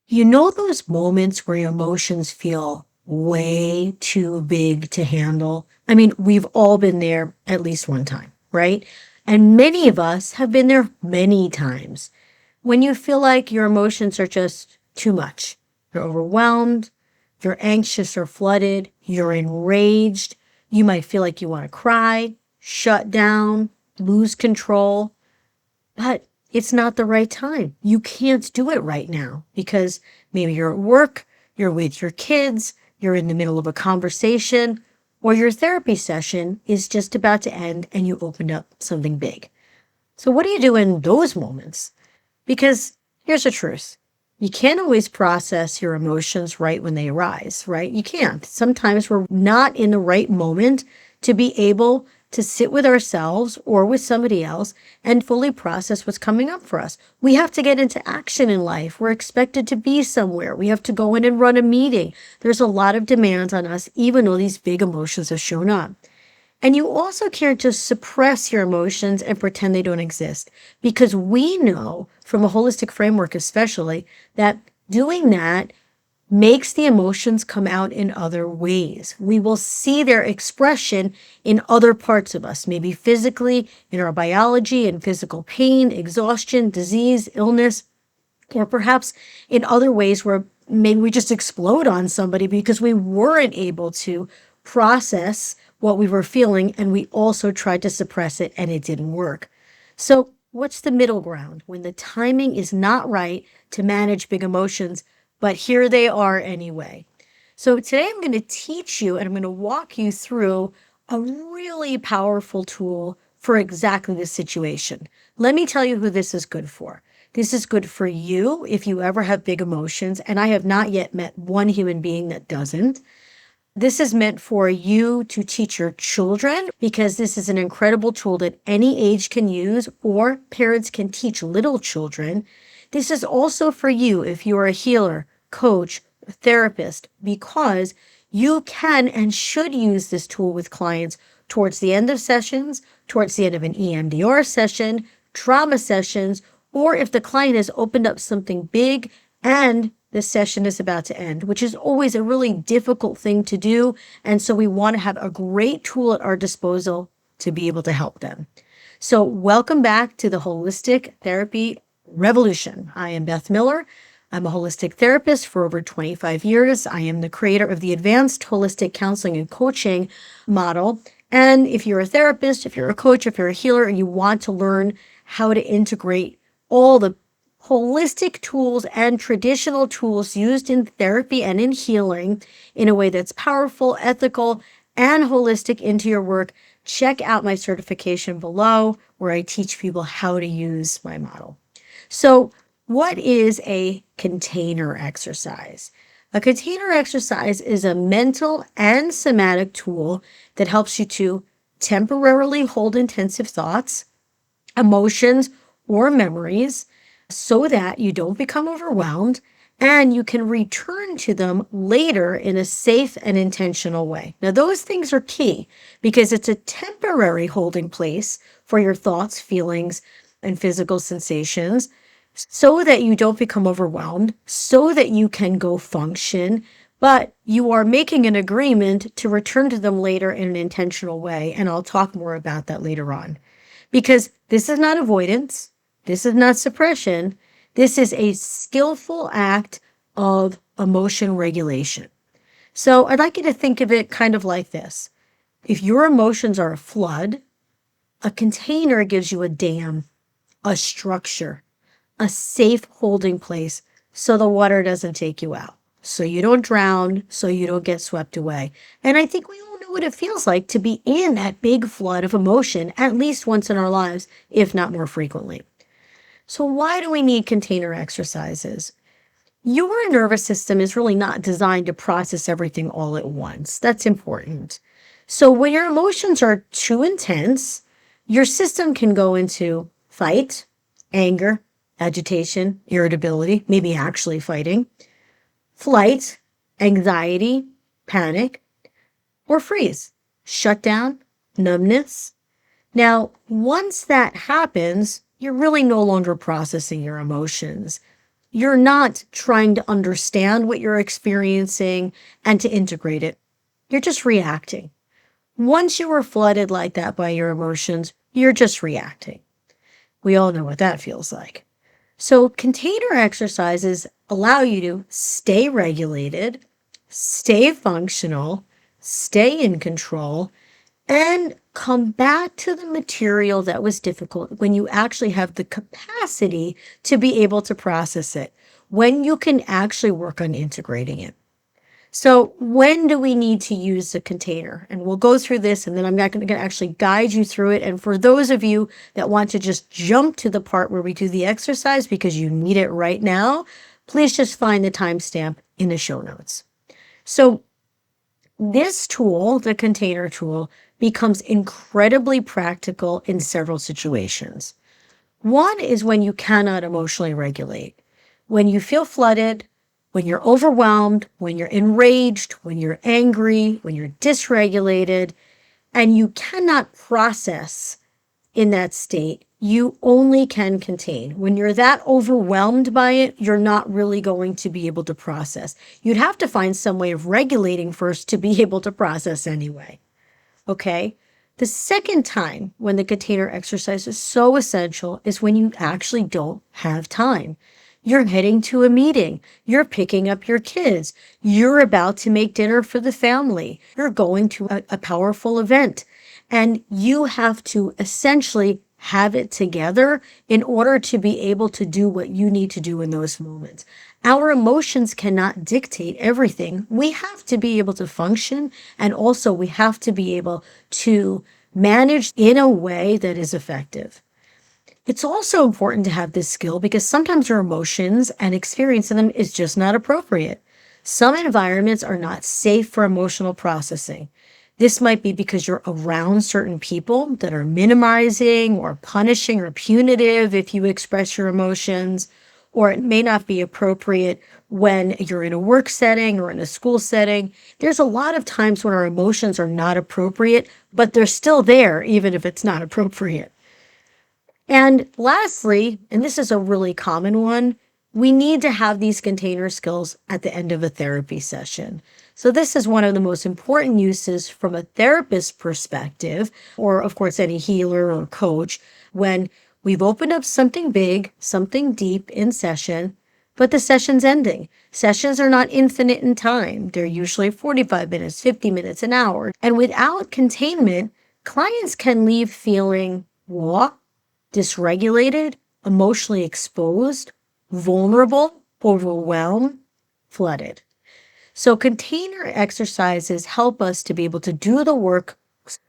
You know those moments where your emotions feel way too big to handle? I mean, we've all been there at least one time, right? And many of us have been there many times. When you feel like your emotions are just too much, you're overwhelmed, you're anxious or flooded, you're enraged, you might feel like you want to cry, shut down, lose control. But it's not the right time. You can't do it right now because maybe you're at work, you're with your kids, you're in the middle of a conversation, or your therapy session is just about to end and you opened up something big. So, what do you do in those moments? Because here's the truth. You can't always process your emotions right when they arise, right? You can't. Sometimes we're not in the right moment to be able to sit with ourselves or with somebody else and fully process what's coming up for us. We have to get into action in life. We're expected to be somewhere. We have to go in and run a meeting. There's a lot of demands on us, even though these big emotions have shown up. And you also can't just suppress your emotions and pretend they don't exist, because we know from a holistic framework, especially, that doing that makes the emotions come out in other ways. We will see their expression in other parts of us, maybe physically, in our biology and physical pain, exhaustion, disease, illness, or perhaps in other ways where maybe we just explode on somebody because we weren't able to process what we were feeling and we also tried to suppress it and it didn't work. So, what's the middle ground when the timing is not right to manage big emotions, but here they are anyway? So, today I'm going to teach you and I'm going to walk you through a really powerful tool for exactly this situation. Let me tell you who this is good for. This is good for you if you ever have big emotions, and I have not yet met one human being that doesn't. This is meant for you to teach your children because this is an incredible tool that any age can use, or parents can teach little children. This is also for you if you are a healer, coach, therapist, because you can and should use this tool with clients towards the end of sessions, towards the end of an EMDR session, trauma sessions, or if the client has opened up something big and the session is about to end, which is always a really difficult thing to do. And so we want to have a great tool at our disposal to be able to help them. So welcome back to the Holistic Therapy Revolution. I am Beth Miller. I'm a holistic therapist for over 25 years. I am the creator of the Advanced Holistic Counseling and Coaching model. And if you're a therapist, if you're a coach, if you're a healer, and you want to learn how to integrate all the holistic tools and traditional tools used in therapy and in healing in a way that's powerful, ethical, and holistic into your work, check out my certification below where I teach people how to use my model. So, what is a container exercise? A container exercise is a mental and somatic tool that helps you to temporarily hold intensive thoughts, emotions, or memories so that you don't become overwhelmed and you can return to them later in a safe and intentional way. Now, those things are key because it's a temporary holding place for your thoughts, feelings, and physical sensations so that you don't become overwhelmed, so that you can go function, but you are making an agreement to return to them later in an intentional way. And I'll talk more about that later on. Because this is not avoidance, this is not suppression, this is a skillful act of emotion regulation. So I'd like you to think of it kind of like this. If your emotions are a flood, a container gives you a dam, a structure, a safe holding place so the water doesn't take you out, so you don't drown, so you don't get swept away. And I think we all know what it feels like to be in that big flood of emotion at least once in our lives, if not more frequently. So why do we need container exercises? Your nervous system is really not designed to process everything all at once. That's important. So when your emotions are too intense, your system can go into fight, anger, agitation, irritability, maybe actually fighting, flight, anxiety, panic, or freeze, shutdown, numbness. Now, once that happens, you're really no longer processing your emotions. You're not trying to understand what you're experiencing and to integrate it. You're just reacting. Once you were flooded like that by your emotions, you're just reacting. We all know what that feels like. So container exercises allow you to stay regulated, stay functional, stay in control, and come back to the material that was difficult when you actually have the capacity to be able to process it, when you can actually work on integrating it. So when do we need to use the container? And we'll go through this, and then I'm not going to actually guide you through it. And for those of you that want to just jump to the part where we do the exercise because you need it right now, please just find the timestamp in the show notes. So this tool, the container tool, becomes incredibly practical in several situations. One is when you cannot emotionally regulate. When you feel flooded, when you're overwhelmed, when you're enraged, when you're angry, when you're dysregulated, and you cannot process in that state, you only can contain. When you're that overwhelmed by it, you're not really going to be able to process. You'd have to find some way of regulating first to be able to process anyway. Okay? The second time when the container exercise is so essential is when you actually don't have time. You're heading to a meeting. You're picking up your kids. You're about to make dinner for the family. You're going to a powerful event. And you have to essentially have it together in order to be able to do what you need to do in those moments. Our emotions cannot dictate everything. We have to be able to function, and also we have to be able to manage in a way that is effective. It's also important to have this skill because sometimes your emotions and experiencing them is just not appropriate. Some environments are not safe for emotional processing. This might be because you're around certain people that are minimizing or punishing or punitive if you express your emotions, or it may not be appropriate when you're in a work setting or in a school setting. There's a lot of times when our emotions are not appropriate, but they're still there even if it's not appropriate. And lastly, and this is a really common one, we need to have these container skills at the end of a therapy session. So this is one of the most important uses from a therapist perspective, or of course any healer or coach, when we've opened up something big, something deep in session, but the session's ending. Sessions are not infinite in time. They're usually 45 minutes, 50 minutes, an hour. And without containment, clients can leave feeling raw, dysregulated, emotionally exposed, vulnerable, overwhelmed, flooded. So container exercises help us to be able to do the work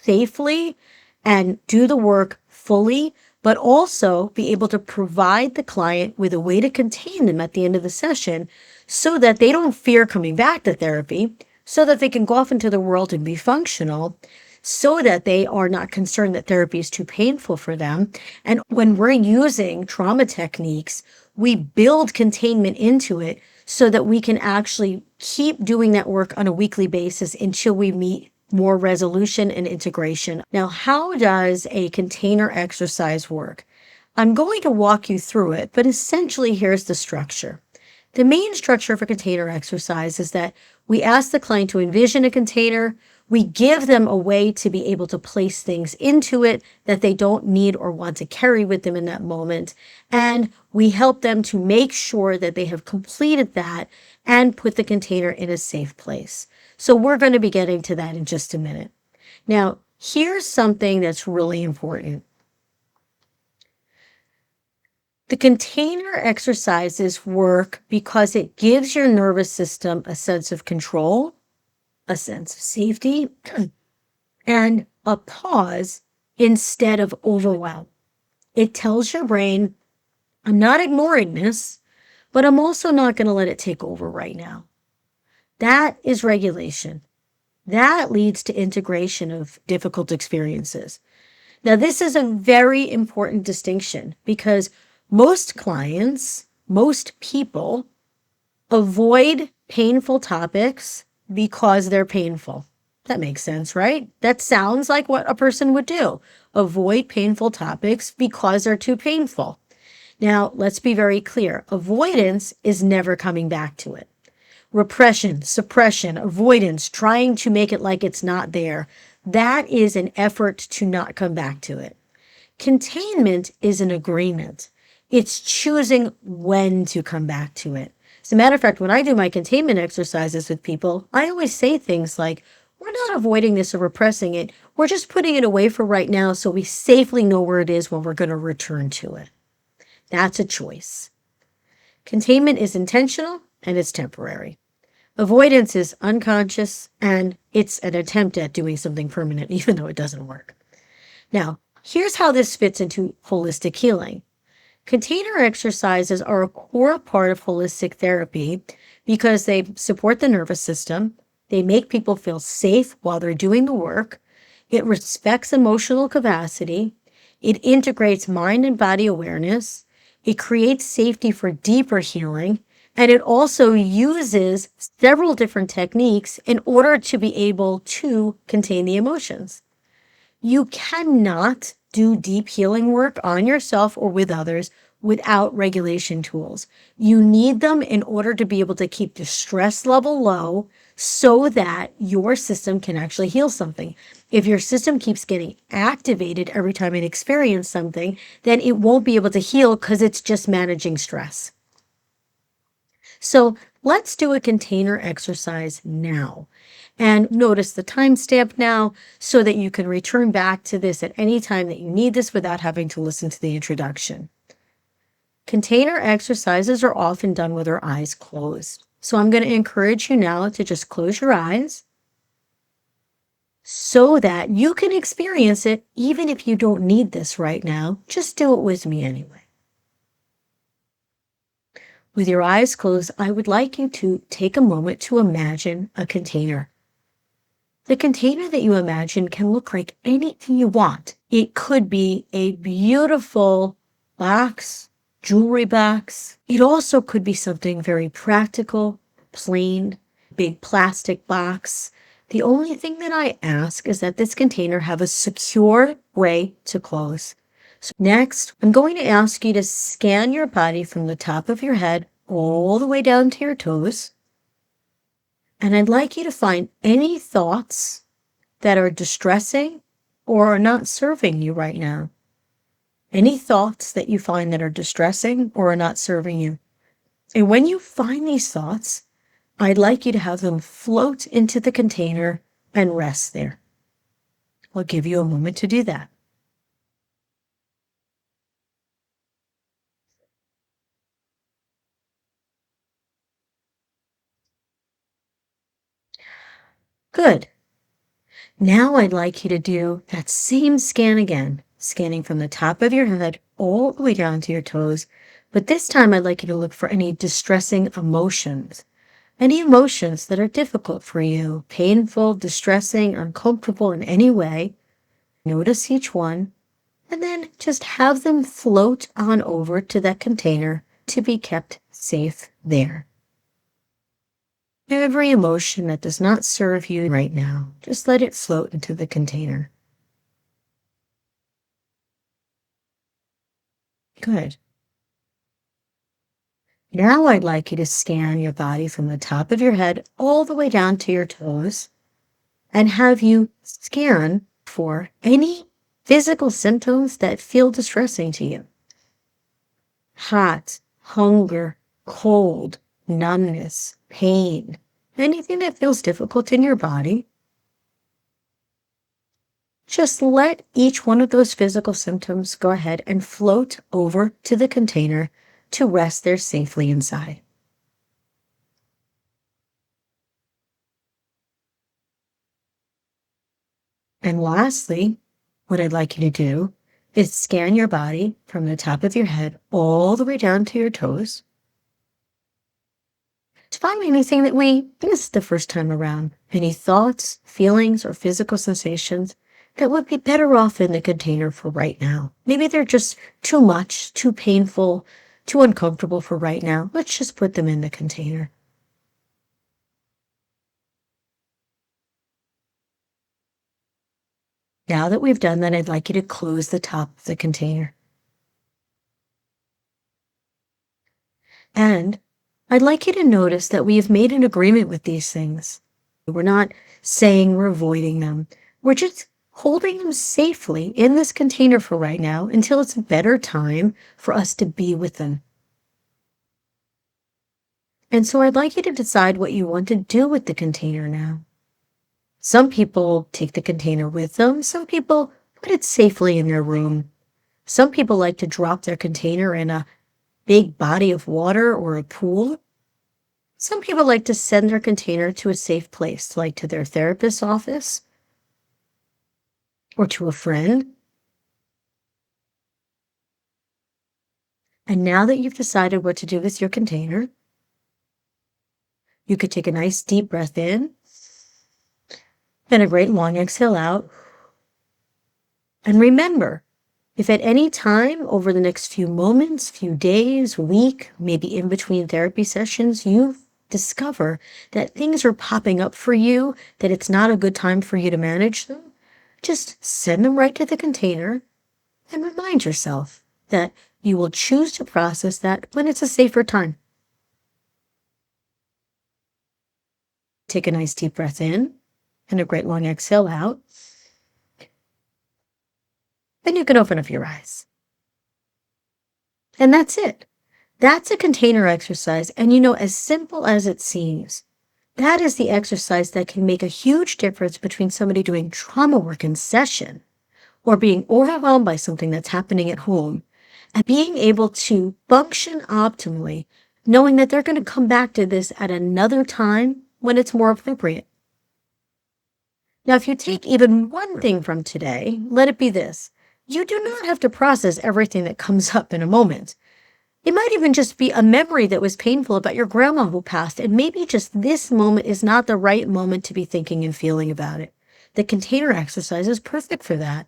safely and do the work fully, but also be able to provide the client with a way to contain them at the end of the session so that they don't fear coming back to therapy, so that they can go off into the world and be functional, so that they are not concerned that therapy is too painful for them. And when we're using trauma techniques, we build containment into it so that we can actually keep doing that work on a weekly basis until we meet more resolution and integration. Now, how does a container exercise work? I'm going to walk you through it, but essentially here's the structure. The main structure for container exercise is that we ask the client to envision a container. We give them a way to be able to place things into it that they don't need or want to carry with them in that moment. And we help them to make sure that they have completed that and put the container in a safe place. So we're going to be getting to that in just a minute. Now, here's something that's really important. The container exercises work because it gives your nervous system a sense of control, a sense of safety, and a pause instead of overwhelm. It tells your brain, I'm not ignoring this, but I'm also not going to let it take over right now. That is regulation. That leads to integration of difficult experiences. Now, this is a very important distinction because most clients, most people avoid painful topics because they're painful. That makes sense, right? That sounds like what a person would do. Avoid painful topics because they're too painful. Now, let's be very clear. Avoidance is never coming back to it. Repression, suppression, avoidance, trying to make it like it's not there, that is an effort to not come back to it. Containment is an agreement. It's choosing when to come back to it. As a matter of fact, when I do my containment exercises with people, I always say things like, we're not avoiding this or repressing it. We're just putting it away for right now so we safely know where it is when we're going to return to it. That's a choice. Containment is intentional and it's temporary. Avoidance is unconscious and it's an attempt at doing something permanent, even though it doesn't work. Now, here's how this fits into holistic healing. Container exercises are a core part of holistic therapy because they support the nervous system. They make people feel safe while they're doing the work. It respects emotional capacity. It integrates mind and body awareness. It creates safety for deeper healing. And it also uses several different techniques in order to be able to contain the emotions. You cannot do deep healing work on yourself or with others without regulation tools. You need them in order to be able to keep the stress level low so that your system can actually heal something. If your system keeps getting activated every time it experiences something, then it won't be able to heal because it's just managing stress. So let's do a container exercise now. And notice the timestamp now so that you can return back to this at any time that you need this without having to listen to the introduction. Container exercises are often done with our eyes closed. So I'm going to encourage you now to just close your eyes so that you can experience it even if you don't need this right now. Just do it with me anyway. With your eyes closed, I would like you to take a moment to imagine a container. The container that you imagine can look like anything you want. It could be a beautiful box, jewelry box. It also could be something very practical, plain, big plastic box. The only thing that I ask is that this container have a secure way to close. So next, I'm going to ask you to scan your body from the top of your head all the way down to your toes. And I'd like you to find any thoughts that are distressing or are not serving you right now. Any thoughts that you find that are distressing or are not serving you. And when you find these thoughts, I'd like you to have them float into the container and rest there. I'll give you a moment to do that. Good. Now I'd like you to do that same scan again, scanning from the top of your head all the way down to your toes. But this time I'd like you to look for any distressing emotions, any emotions that are difficult for you, painful, distressing, uncomfortable in any way. Notice each one, and then just have them float on over to that container to be kept safe there. Every emotion that does not serve you right now, just let it float into the container. Good. Now I'd like you to scan your body from the top of your head all the way down to your toes and have you scan for any physical symptoms that feel distressing to you. Hot, hunger, cold, numbness, pain, anything that feels difficult in your body. Just let each one of those physical symptoms go ahead and float over to the container to rest there safely inside. And lastly, what I'd like you to do is scan your body from the top of your head all the way down to your toes to find anything that we missed the first time around. Any thoughts, feelings, or physical sensations that would be better off in the container for right now. Maybe they're just too much, too painful, too uncomfortable for right now. Let's just put them in the container. Now that we've done that, I'd like you to close the top of the container. And I'd like you to notice that we have made an agreement with these things. We're not saying we're avoiding them. We're just holding them safely in this container for right now until it's a better time for us to be with them. And so I'd like you to decide what you want to do with the container now. Some people take the container with them. Some people put it safely in their room. Some people like to drop their container in a big body of water or a pool. Some people like to send their container to a safe place, like to their therapist's office or to a friend. And now that you've decided what to do with your container, you could take a nice deep breath in and a great long exhale out. And remember, if at any time over the next few moments, few days, week, maybe in between therapy sessions, you discover that things are popping up for you, that it's not a good time for you to manage them, just send them right to the container and remind yourself that you will choose to process that when it's a safer time. Take a nice deep breath in and a great long exhale out. Then you can open up your eyes. And that's it. That's a container exercise. And as simple as it seems, that is the exercise that can make a huge difference between somebody doing trauma work in session or being overwhelmed by something that's happening at home and being able to function optimally, knowing that they're going to come back to this at another time when it's more appropriate. Now, if you take even one thing from today, let it be this. You do not have to process everything that comes up in a moment. It might even just be a memory that was painful about your grandma who passed, and maybe just this moment is not the right moment to be thinking and feeling about it. The container exercise is perfect for that.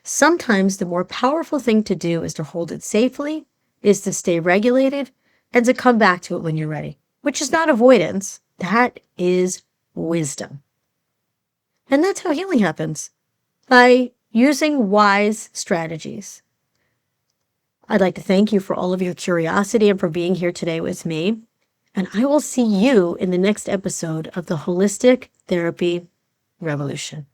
Sometimes the more powerful thing to do is to hold it safely, is to stay regulated, and to come back to it when you're ready, which is not avoidance. That is wisdom. And that's how healing happens, by using wise strategies. I'd like to thank you for all of your curiosity and for being here today with me. And I will see you in the next episode of the Holistic Therapy Revolution.